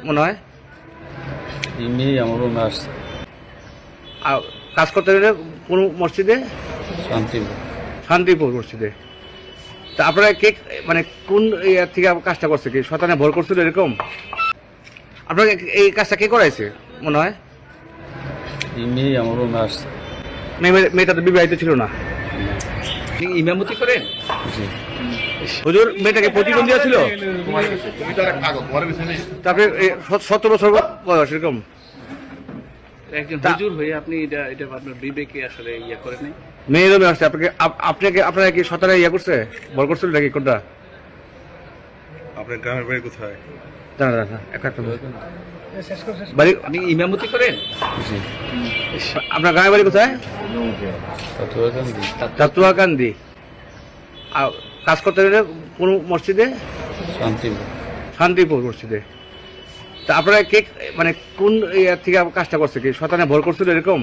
মনে হয়? এমনি আমার রুমে আসছে। আর কাজ করতে গেলে কোন মসজিদে? শান্তিপুর। শান্তিপুর মসজিদে। তা আপনারা কে মানে কোন ইয়ার থেকে কাজটা করছে, কি শয়তানে ভর করছিল এরকম? আপনাকে এই কাজটা কে করাইছে মনে হয়? এমনি আমার রুমে আসছে। মেয়েটা তো বিবাহিত ছিল না। ইমামতি করেন? জি। হুজুর, মেয়েটাকে প্রতিবন্ধী ছিল? তারপরে 17 বছর বয়স এরকম? একজন হুজুর হয়ে আপনি এটা আপনার বিবেকে আসলে ইয়া করেন নাই? মেয়েরও মেয়ে আসছে আপনারা কি শয়তানে ইয়া করছে, ভর করছিল নাকি কোনটা? আপনার গ্রামের বাড়ি কোথায়? দাঁড়া বাড়ি আপনি ইমামতি করেন? জি। আপনার গ্রামের বাড়ি কোথায়? চাতুয়াকান্দি। আর কাজ করতে গেলে কোন মসজিদে? শান্তিপুর। শান্তিপুর মসজিদে। তা আপনারা কে মানে কোন ইয়ার থেকে কাজটা করছে, কি শয়তানে ভর করছিল এরকম?